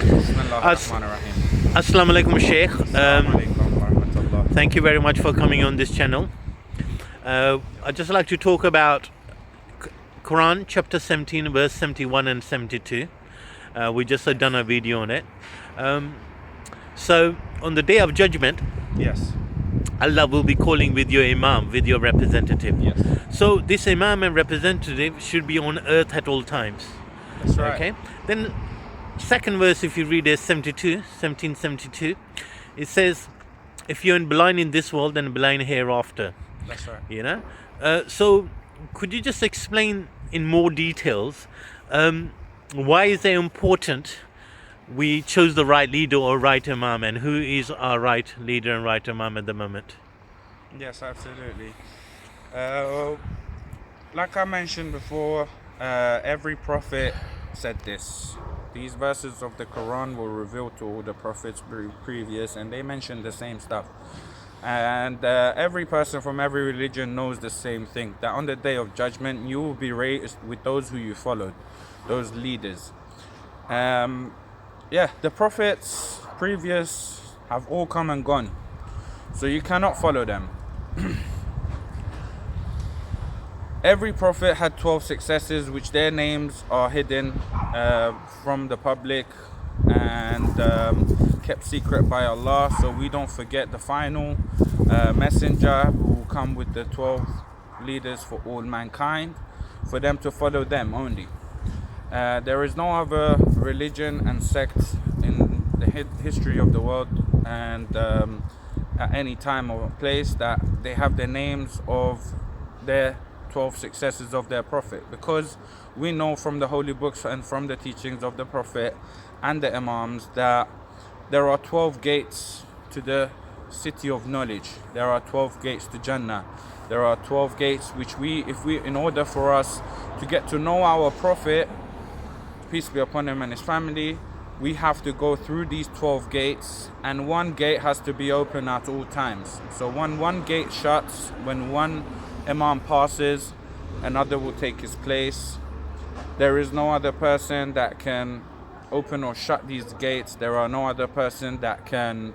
Bismillahirrahmanirrahim. Assalamu alaikum, Sheikh. Assalamu alaikum wa rahmatullah. Thank you very much for coming on this channel. I'd just like to talk about Quran chapter 17, verse 71 and 72. We just done a video on it. So on the day of judgment, Yes. Allah will be calling with your Imam, with your representative. Yes. So this Imam and representative should be on earth at all times. That's right. Okay. Then second verse, if you read it, 1772, it says, if you're blind in this world, then blind hereafter. That's right. You know. So could you just explain in more details why is it important we chose the right leader or right Imam, and who is our right leader and right Imam at the moment? Yes, absolutely. Like I mentioned before, every prophet said this. These verses of the Quran were revealed to all the prophets previous, and they mentioned the same stuff. And every person from every religion knows the same thing, that on the day of judgment you will be raised with those who you followed, those leaders. The prophets previous have all come and gone, so you cannot follow them. Every prophet had 12 successors, which their names are hidden from the public and kept secret by Allah, so we don't forget the final messenger who will come with the 12 leaders for all mankind, for them to follow them only. There is no other religion and sect in the history of the world and at any time or place that they have the names of their 12 successors of their prophet, because we know from the holy books and from the teachings of the prophet and the imams that there are 12 gates to the city of knowledge. There are 12 gates to Jannah. There are 12 gates which in order for us to get to know our prophet, peace be upon him and his family, we have to go through these 12 gates, and one gate has to be open at all times. So when one gate shuts, when one Imam passes, another will take his place. There is no other person that can open or shut these gates. There are no other person that can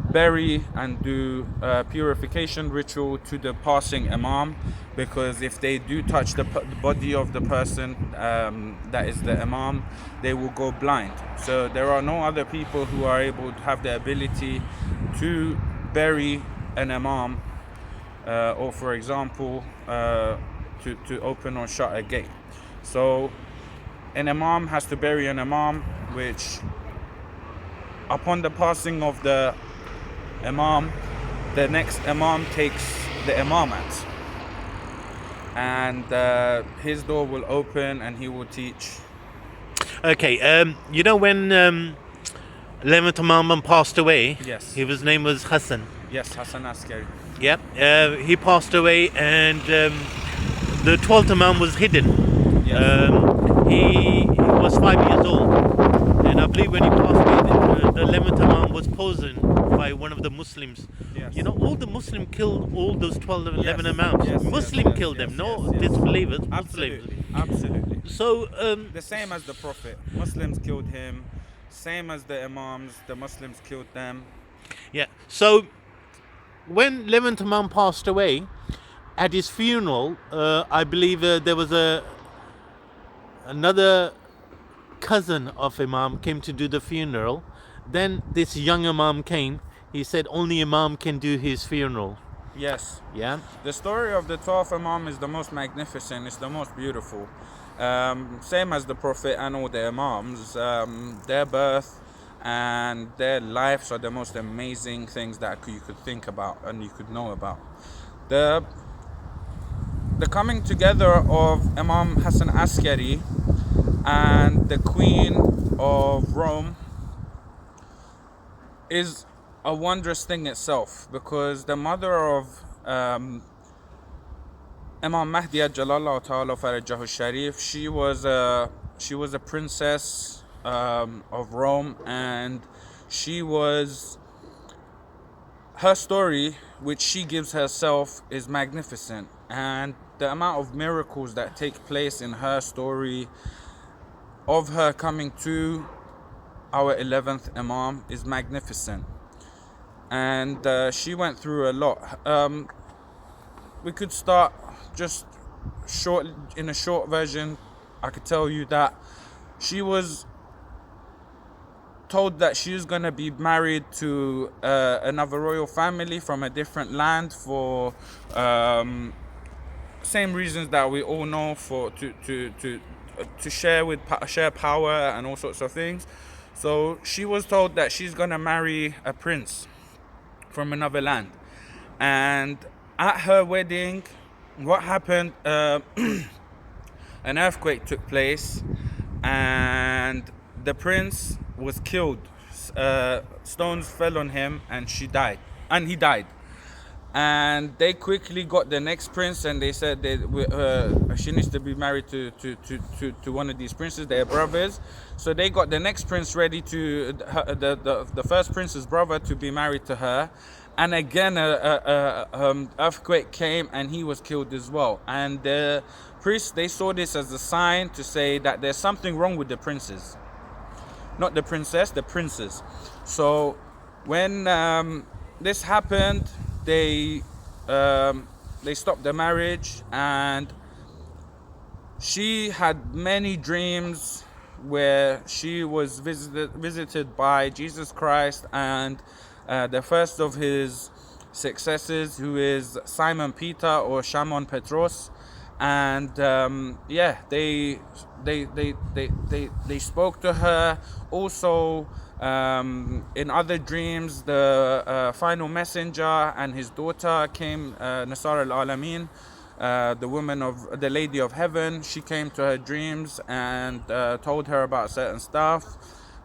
bury and do purification ritual to the passing Imam, because if they do touch the body of the person that is the Imam, they will go blind. So there are no other people who are able to have the ability to bury an Imam or for example to open or shut a gate. So an Imam has to bury an Imam, which upon the passing of the Imam, the next Imam takes the Imamat, and his door will open and he will teach. Okay, you know when 11th Imam passed away, Yes. his name was Hassan. Yes, Hassan Askari. Yeah, he passed away, and the 12th Imam was hidden. Yes. He was 5 years old, and I believe when he passed away, the 11th Imam was poisoned by one of the Muslims. Yes. You know, all the Muslim killed all those 12, 11 Yes. Imams. Yes, Muslim yes, killed yes, them, no yes, yes. disbelievers, Muslims. Absolutely. Absolutely. So, The same as the Prophet. Muslims killed him. Same as the Imams, the Muslims killed them. yeah. So, when 11th Imam passed away, at his funeral, I believe there was another cousin of Imam came to do the funeral. Then this young Imam came. He said only Imam can do his funeral. Yes. Yeah. The story of the 12th Imam is the most magnificent, it's the most beautiful. Same as the Prophet and all the Imams, their birth and their lives are the most amazing things that you could think about and you could know about. The coming together of Imam Hassan Askari and the Queen of Rome is a wondrous thing itself, because the mother of Imam Mahdi Jalallah Ta'ala Farajahu Sharif, she was a princess of Rome, and her story, which she gives herself, is magnificent, and the amount of miracles that take place in her story of her coming to our 11th Imam, is magnificent. And she went through a lot. We could start just in a short version. I could tell you that she was told that she was going to be married to another royal family from a different land for same reasons that we all know, for to share power and all sorts of things. So she was told that she's going to marry a prince from another land. And at her wedding, what happened, an earthquake took place, and the prince was killed. Stones fell on him, and he died. And they quickly got the next prince, and they said she needs to be married to one of these princes. They're brothers, so they got the next prince ready to the first prince's brother to be married to her. And again, earthquake came, and he was killed as well. And the priests, they saw this as a sign to say that there's something wrong with the princes, not the princess, the princes. So when this happened, they stopped the marriage, and she had many dreams where she was visited by Jesus Christ and the first of his successors, who is Simon Peter or Shimon Petros. And they spoke to her. Also, in other dreams, the final messenger and his daughter came, Nasar al-Alamin, the lady of heaven. She came to her dreams and told her about certain stuff,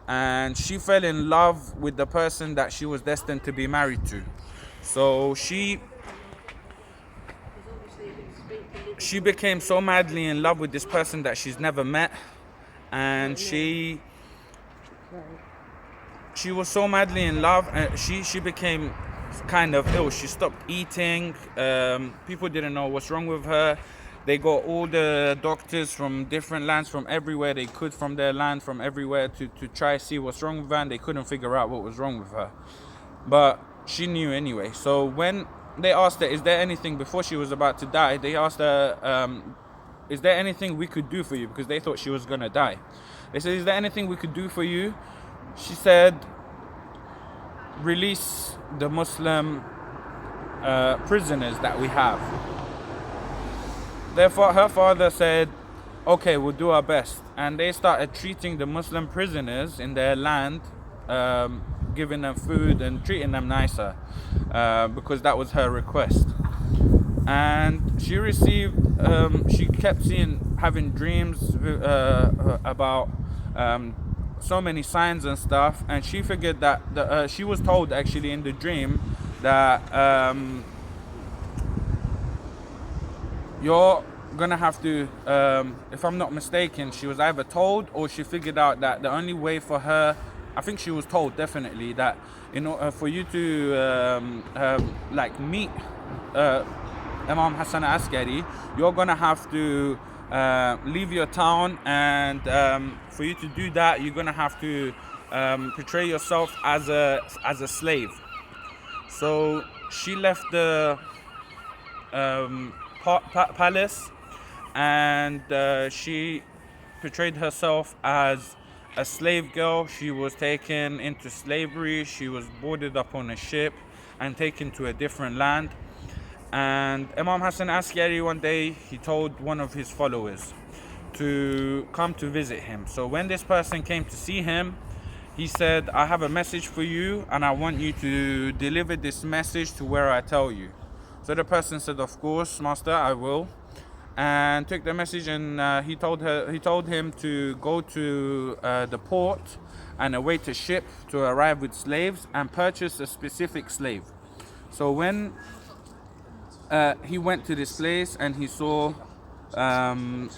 and she fell in love with the person that she was destined to be married to. So she became so madly in love with this person that she's never met, and she was so madly in love, and she became kind of ill. She stopped eating. People didn't know what's wrong with her. They got all the doctors from different lands, from everywhere they could, from their land, from everywhere, to try to see what's wrong with her, and they couldn't figure out what was wrong with her. But she knew anyway. So when they asked her, is there anything, before she was about to die, they asked her, is there anything we could do for you? Because they thought she was going to die. They said, is there anything we could do for you? She said, release the Muslim prisoners that we have. Therefore, her father said, okay, we'll do our best. And they started treating the Muslim prisoners in their land, giving them food and treating them nicer, because that was her request. And she kept having dreams about so many signs and stuff, and she figured that she was told actually in the dream that you're gonna have to, if I'm not mistaken, she was either told or she figured out that the only way for her, I think she was told definitely, that in order for you to meet Imam Hassan Askari, you're gonna have to leave your town, and for you to do that, you're gonna have to portray yourself as a slave. So she left the palace, and she portrayed herself as a slave girl. She was taken into slavery. She was boarded up on a ship and taken to a different land. And Imam Hassan Askari, one day, he told one of his followers to come to visit him. So when this person came to see him, he said, I have a message for you, and I want you to deliver this message to where I tell you. So the person said, of course, master, I will. And took the message, and he told him to go to the port and await a ship to arrive with slaves and purchase a specific slave. So when he went to this place and he saw the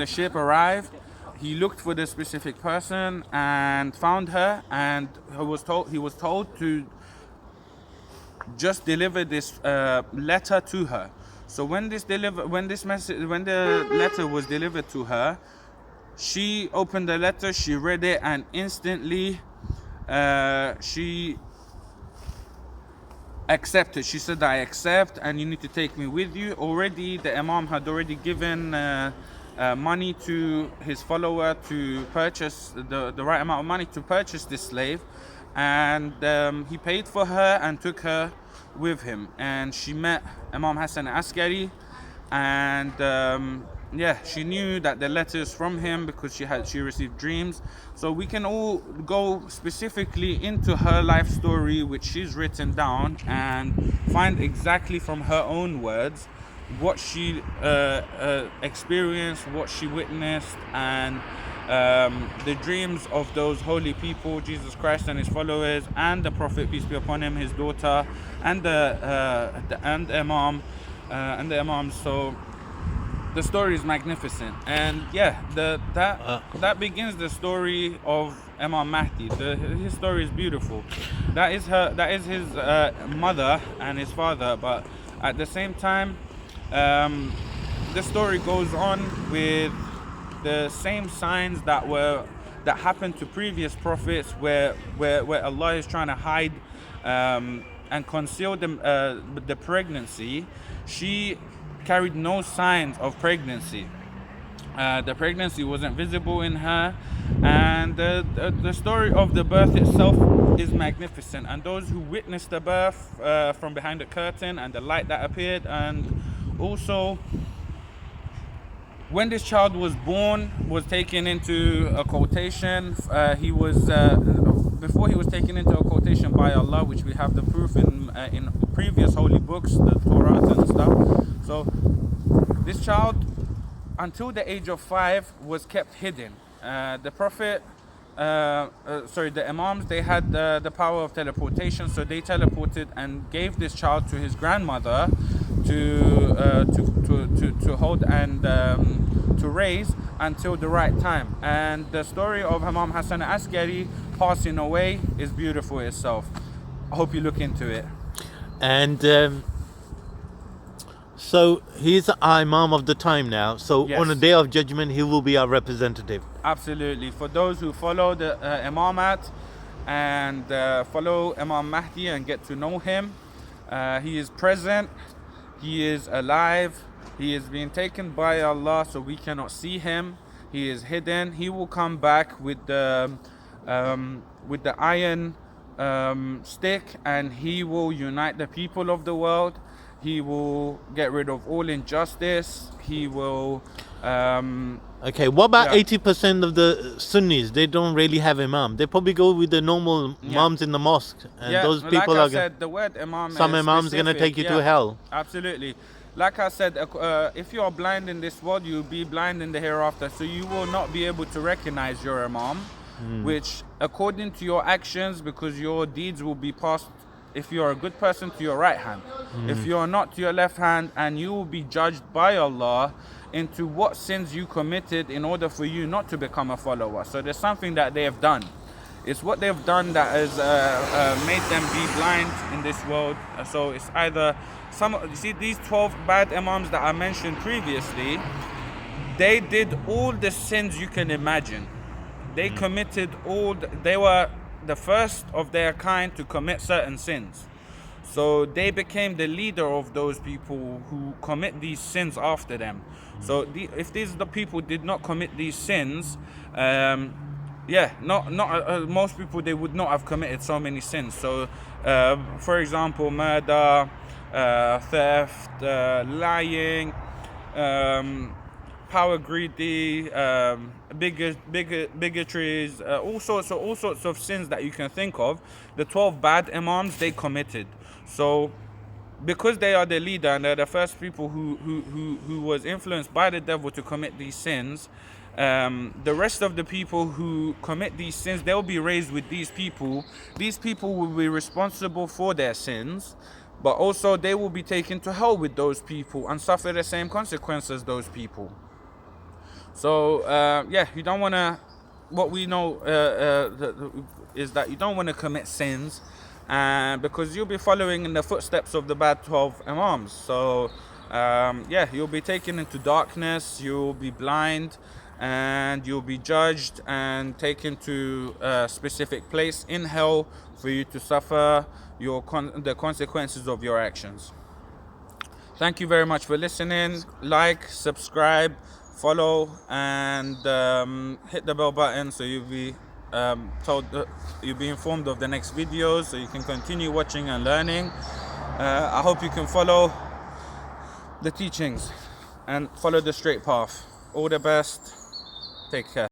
ship arrive, he looked for the specific person and found her, and he was told to just deliver this letter to her. So when the letter was delivered to her, She opened the letter, she read it, and instantly she accepted. She said, I accept, and you need to take me with you. Already the Imam had already given money to his follower to purchase the right amount of money to purchase this slave, and he paid for her and took her with him, and she met Imam Hassan Askari, and yeah, she knew that the letters from him because she received dreams. So we can all go specifically into her life story, which she's written down, and find exactly from her own words what she experienced, what she witnessed, and the dreams of those holy people, Jesus Christ and his followers, and the Prophet, peace be upon him, his daughter, and the Imam and the Imams. So the story is magnificent, and yeah, that begins the story of Imam Mahdi. His story is beautiful. That is his mother and his father, but at the same time, the story goes on with the same signs that happened to previous prophets, where Allah is trying to hide and conceal the pregnancy. She carried no signs of pregnancy. The pregnancy wasn't visible in her, and the story of the birth itself is magnificent. And those who witnessed the birth from behind the curtain and the light that appeared, and also when this child was born, was taken into a quotation. He was before he was taken into a quotation by Allah, which we have the proof in previous holy books, the Torah and stuff. So this child, until the age of 5, was kept hidden. The Prophet, the Imams, they had the power of teleportation, so they teleported and gave this child to his grandmother to hold and to raise until the right time. And the story of Imam Hassan Askari passing away is beautiful itself. I hope you look into it. And so he's the Imam of the time now. So Yes. on the day of judgment, he will be our representative. Absolutely. For those who follow the Imamat and follow Imam Mahdi and get to know him, he is present, he is alive, he is being taken by Allah, so we cannot see him. He is hidden. He will come back with the iron stick, and he will unite the people of the world. He will get rid of all injustice. He will Okay, what about Yeah. 80% of the Sunnis? They don't really have Imam. They probably go with the normal imams in the mosque. And those people like I are said, the word imam some is imams going to specific. take you to Yeah, hell. Absolutely. Like I said, if you are blind in this world, you'll be blind in the hereafter. So you will not be able to recognize your imam, which according to your actions, because your deeds will be passed, if you're a good person, to your right hand. If you're not, to your left hand, and you will be judged by Allah into what sins you committed in order for you not to become a follower. So there's something that they have done. It's what they've done that has made them be blind in this world. So it's either you see these 12 bad imams that I mentioned previously, they did all the sins you can imagine. They committed they were the first of their kind to commit certain sins. So they became the leader of those people who commit these sins after them. So if these the people did not commit these sins, most people, they would not have committed so many sins. So, for example, murder, theft, lying, power greedy, bigotries, all sorts of sins that you can think of. The 12 bad imams, they committed. So because they are the leader and they're the first people who was influenced by the devil to commit these sins, the rest of the people who commit these sins, they'll be raised with these people. These people will be responsible for their sins, but also they will be taken to hell with those people and suffer the same consequences as those people. So you don't want to, what we know is that you don't want to commit sins, because you'll be following in the footsteps of the bad 12 imams. So you'll be taken into darkness, you'll be blind, and you'll be judged and taken to a specific place in hell for you to suffer the consequences of your actions. Thank you very much for listening. Like, subscribe, follow, and hit the bell button so you'll be you'll be informed of the next videos, so you can continue watching and learning. I hope you can follow the teachings and follow the straight path. All the best. Take care.